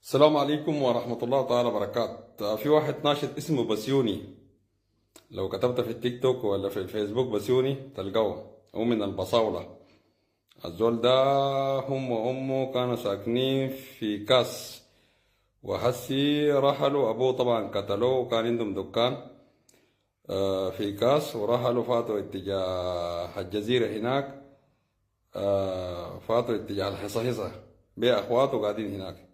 السلام عليكم ورحمة الله تعالى وبركاته. في واحد ناشط اسمه بسيوني، لو كتبت في التيك توك ولا في الفيسبوك بسيوني تلقوه. هو من البصاولة. الزول ده هم وأمه كانوا ساكنين في كاس، وهسي رحلوا. أبوه طبعا قتلوه، وكان عندهم دكان في كاس، ورحلوا فاتوا اتجاه الجزيرة هناك. فاتوا اتجاه الحصة بأخواته قاعدين هناك.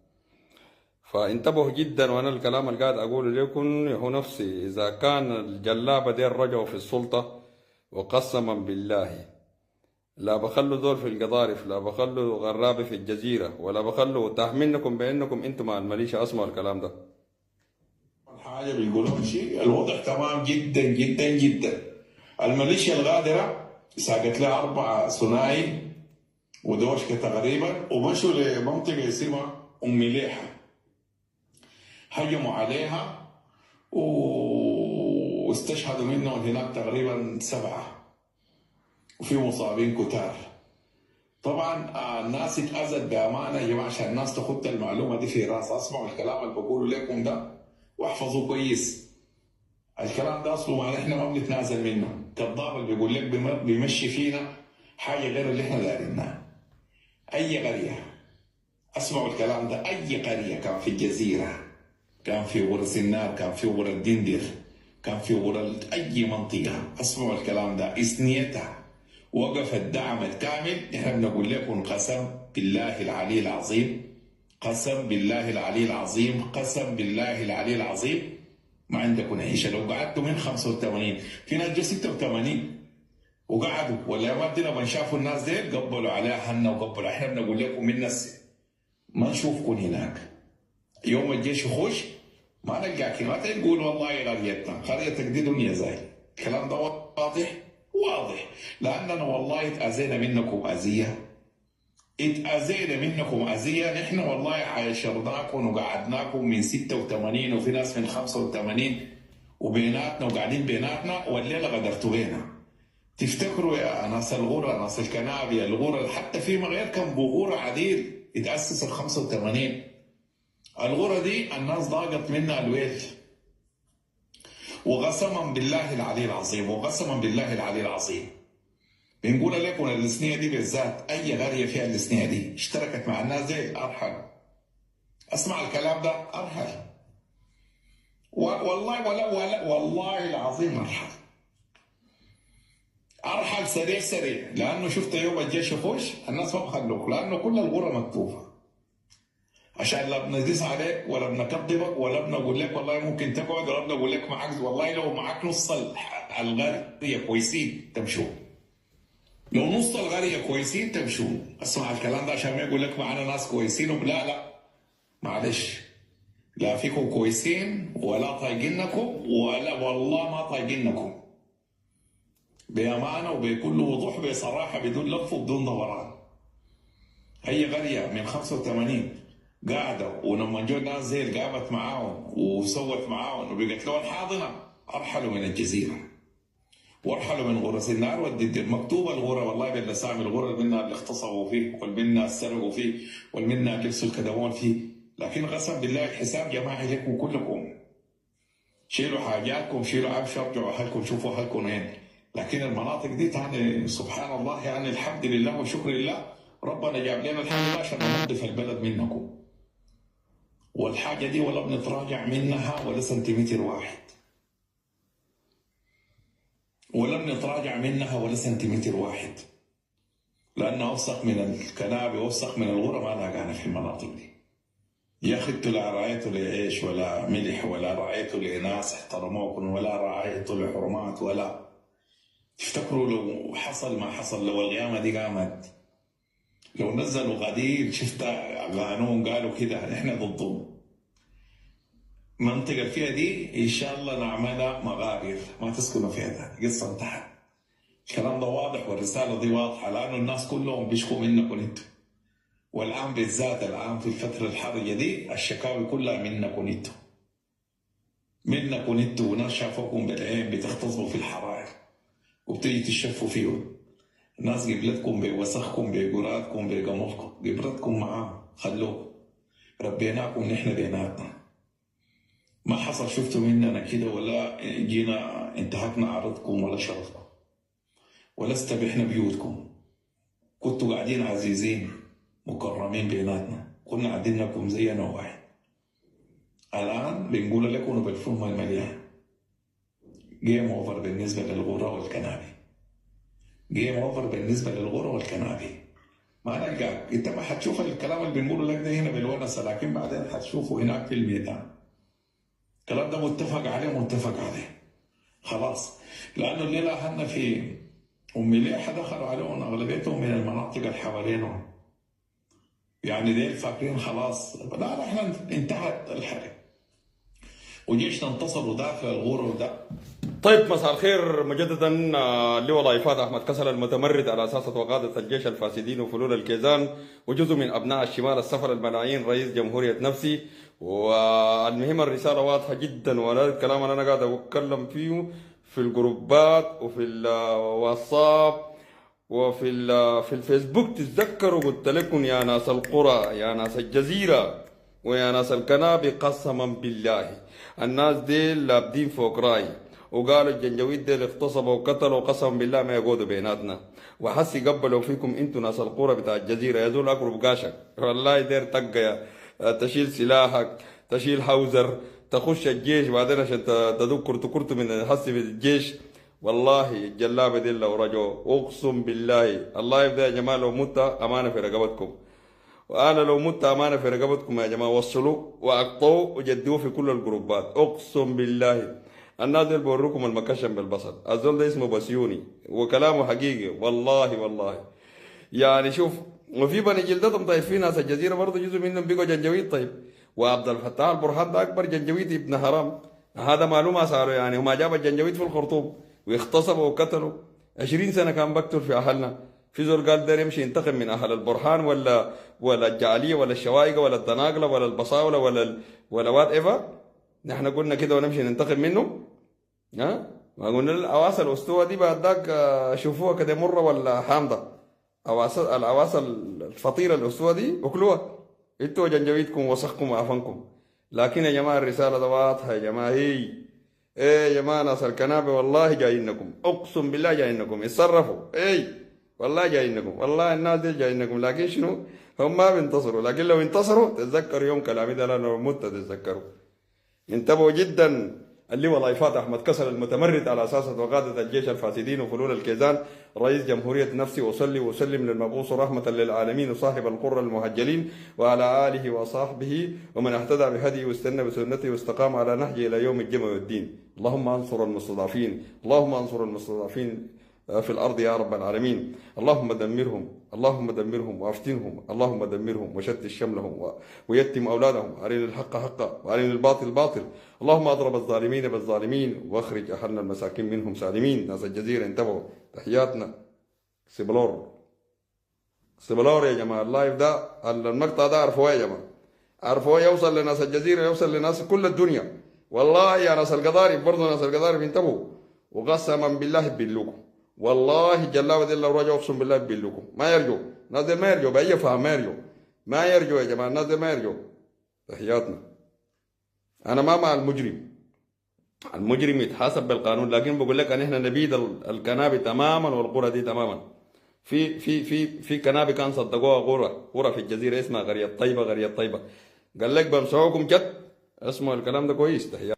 فانتبهوا جدا، وانا الكلام اللي قاعد اقوله لكم هو نفسي. اذا كان الجلابه دي رجعوا في السلطه، وقسما بالله لا بخلوا دول في القضارف، لا بخلوا غرابه في الجزيره، ولا بخلوا تحملنكم بانكم انتم مع الميليشيا. اسمعوا الكلام ده. حاجه بيقولوا شيء الوضع تمام جدا جدا جدا. الميليشيا الغادره ساقت لها 4 ثنائي ودوشكه تقريبا، ومشوا لمنطقه اسمها ام مليحه، هجموا عليها واستشهدوا منهم هناك تقريبا 7، وفي مصابين كتار. طبعا الناس اتأذت بأمانة يا جماعة، عشان الناس تخط المعلومة دي في راس. اسمعوا الكلام اللي بقوله لكم ده واحفظوه كويس. الكلام ده اصله ما احنا ما بنتنازل منه. كالضابط اللي بيقول لك بيمشي فينا حاجه غير اللي احنا دارينها. اي قريه، اسمعوا الكلام ده، اي قريه كان في الجزيره، كان في غرة النار، كان في غرة الدندر، كان في غرة اي منطقه، اسمعوا الكلام ده، اثنيتها وقف الدعم الكامل. احنا بنقول لكم قسم بالله العلي العظيم، قسم بالله العلي العظيم، قسم بالله العلي العظيم ما عندكم عيشه. لو قعدتوا من 85، في ناس جو 86 وقعدوا، ولا ما بدنا ما شافوا الناس دي قبلوا عليها حنا وقبلوا. احنا بنقول لكم من نفسي ما نشوفكم هناك. يوم الجيش يخش ما نلقاك، ما تقول والله قريتنا، قريتك دي دنيا زي الكلام ده واضح واضح. لاننا والله اتاذينا منكم اذيه، اتأذينا منكم أذية. نحن والله عايشرناكم وقعدناكم من 86، وفي ناس من 85 وبيناتنا وقاعدين بيناتنا، والليلة غدرتوا بينا. تفتكروا يا ناس الغورة، ناس الكنابي الغورة، حتى في غير كان بغورة عديل اتأسس ال 85. الغورة دي الناس ضاقت منها الويل، وقسما بالله العلي العظيم، وقسما بالله العلي العظيم بنقول لكم السنيه دي بالذات، اي قريه فيها السنيه دي اشتركت مع الناس دي ارحل. اسمع الكلام ده، ارحل والله ولا والله العظيم ارحل، ارحل سريع سريع. لانه شفت يوم الجيش يخش الناس ما بخلوك، لانه كل الغره مكتوفه، عشان لا بندس عليك ولا بنكذبك ولا بنقول لك والله ممكن تقعد، ولا بنقول لك معك والله لو معك نص القريه كويسين تمشوا، لو نص القريه كويسين تمشوا. اسمع الكلام ده عشان ما يقول لك معانا ناس كويسين لا لا، معلش، لا فيكم كويسين ولا طايقينكم، ولا والله ما طايقينكم، بامانه وبكل وضوح بصراحه بدون لف وبدون دوران. هي قريه من 85 قاعده، ولما جو ناس زي اللي قامت معاهم وسوت معاهم وبقت لهم حاضنه، ارحلوا من الجزيره وارحلوا من غرس النار والددر. مكتوبه الغره والله بالاسامي، الغره اللي منها اللي اغتصبوا فيه، والمنها اللي سرقوا فيه، والمنها اللي لبسوا الكدوان فيه. لكن قسم بالله الحساب جماعي لكم كلكم. شيلوا حاجاتكم، شيلوا عفش، ارجعوا اهلكم، شوفوا اهلكم وين. لكن المناطق دي يعني سبحان الله، يعني الحمد لله وشكر لله، ربنا جاب لنا الحاجه دي عشان ننظف البلد منكم. والحاجه دي ولا بنتراجع منها ولا سنتيمتر واحد، ولا بنتراجع منها ولا سنتيمتر واحد، لانه اوسخ من الكنابي واوسخ من الغرة ما لاقانا في المناطق دي. يا اخي انتوا لا راعيتوا لعيش ولا ملح، ولا راعيتوا لناس احترموكم، ولا راعيتوا لحرمات، ولا تفتكروا لو حصل ما حصل، لو القيامه دي قامت، لو نزلوا غدير شفت قانون قالوا كده احنا ضدهم، المنطقه فيها دي ان شاء الله نعملها مغابر ما تسكنوا فيها، ده قصه انتهت. الكلام ده واضح والرساله دي واضحه، لانه الناس كلهم بيشكوا منكم انتوا، والان بالذات الان في الفتره الحرجه دي الشكاوي كلها منكم انتوا، منكم انتوا. وناس شافوكم بالعين بتغتصبوا في الحرائر وبتيجي تشفوا فيهم. ناس قبلتكم بوسخكم بقراتكم بقمصكم، قبرتكم معاه خلوه. ربيناكم نحن بيناتنا. ما حصل شفتوا مننا كده ولا جينا انتهكنا عرضكم ولا شرفكم ولا استبحنا بيوتكم. كنتوا قاعدين عزيزين مكرمين بيناتنا، كنا قاعدين لكم زينا واحد. الآن بنقول لكم بالفم المليان جيم اوفر بالنسبة للغورة والكنابي. جيم اوفر بالنسبة للغورة والكنابي. ما نلقاك انت ما حتشوف الكلام اللي بنقوله لك ده هنا بالونسة، لكن بعدين حتشوفه هناك في الميدان. الكلام ده متفق عليه متفق عليه خلاص. لأنه الليلة احنا في مليحة دخلوا عليهم أغلبيتهم من المناطق اللي حوالينهم. يعني ديل فاكرين خلاص لا احنا انتهت الحرب وجيشنا انتصر وداخل الغورة وده. طيب مساء الخير مجددا. اللواء لايفات احمد كسل المتمرد على اساسه وقاده الجيش الفاسدين وفلول الكيزان وجزء من ابناء الشمال السفر الملايين رئيس جمهوريه نفسي. والمهم الرساله واضحه جدا، ولا الكلام اللي انا قاعد اتكلم فيه في الجروبات وفي الواتساب وفي في الفيسبوك. تتذكروا قلت لكم يا ناس القرى يا ناس الجزيره ويا ناس الكنابي، قسما بالله الناس دي لابدين فوق راي، وقالوا الجنجويد ديل اغتصبوا وقتلوا، قسما بالله ما يقعدوا بيناتنا. وحسي قبلوا فيكم انتوا ناس القرى بتاع الجزيره يا زول اقرب قاشك والله دير تقى تشيل سلاحك تشيل حوزر تخش الجيش بعدين عشان تدوق كرت من حسي في الجيش. والله الجلابه دي لو رجعوا اقسم بالله الله يبدا يا جماعه لو مت امانه في رقبتكم، وانا لو مت امانه في رقبتكم يا جماعه. وصلوا واقطعوا وجدوه في كل الجروبات اقسم بالله. الناس اللي بوريكم المكشم بالبصل الزول ده اسمه بسيوني وكلامه حقيقي والله والله. يعني شوف، وفي بني جلدتهم طيب، في ناس الجزيره برضه جزء منهم بيقوا جنجويد طيب. وعبد الفتاح البرهان ده اكبر جنجويد ابن حرام، هذا معلومه صاروا يعني. وما جاب الجنجويد في الخرطوم واغتصبوا وقتلوا 20 سنه كان بقتل في اهلنا. في زول قال داير يمشي ينتقم من اهل البرهان ولا الجعليه ولا الشوايقه ولا الدناقله ولا البصاوله ولا وات ايفر. نحن قلنا كده ونمشي ننتقم منه؟ ها؟ ما قلنا الاواصر الاسطوه دي بعد ذاك شوفوها كده مره ولا حامضه. الاواصر الفطيره الاسطوه دي اكلوها انتوا جنجويدكم وسخكم وعفنكم. لكن يا جماعه الرساله ده واضحه يا جماعه. ايه يا جماعه ناس الكنابه والله جايينكم، اقسم بالله جايينكم. اتصرفوا والله جايينكم، والله الناس دي جايينكم. لكن شنو؟ هم ما بينتصروا، لكن لو انتصروا تتذكروا يوم كلامي ده، لو مت تتذكروا. انتبهوا جدا. اللواء لايفات احمد كسل المتمرد على اساسه وقاده الجيش الفاسدين وفلول الكيزان رئيس جمهوريه نفسي، اصلي واسلم للمبعوث رحمه للعالمين وصاحب القرى المهجلين وعلى اله وصحبه ومن اهتدى بهديه واستنى بسنته واستقام على نهجه الى يوم الجمع والدين. اللهم انصر المستضعفين، اللهم انصر المستضعفين في الأرض يا رب العالمين. اللهم دمرهم، اللهم دمرهم وافتنهم، اللهم دمرهم وشتت شملهم ويتم أولادهم. أرنا الحق حقا وأرنا الباطل باطل. اللهم أضرب الظالمين بالظالمين واخرج أهلنا المساكين منهم سالمين. ناس الجزيرة انتبهوا. تحياتنا. سبلور يا جماعة. اللايف ده المقطع ده عرفوه يا جماعة، عرفوه يوصل لناس الجزيرة، يوصل لناس كل الدنيا. والله يا ناس القضارب برضه ناس القضارب انتبهوا. وقسما بالله بيلوكم، والله جلاوة دي لو رجعوا اقسم بالله بيلوكم. ما يرجعوا الناس دي، ما يرجعوا بأي فهم، ما يرجعوا يا جماعة. الناس دي ما يرجعوا. تحياتنا. أنا ما مع المجرم يتحاسب بالقانون، لكن بقول لك ان احنا نبيد الكنابي تماما والقرى دي تماما. في كنابي كان صدقوها قرى في الجزيره اسمها قريه طيبه. قال لك بمسعوكم جد. اسمعوا الكلام ده كويس. تحياتنا.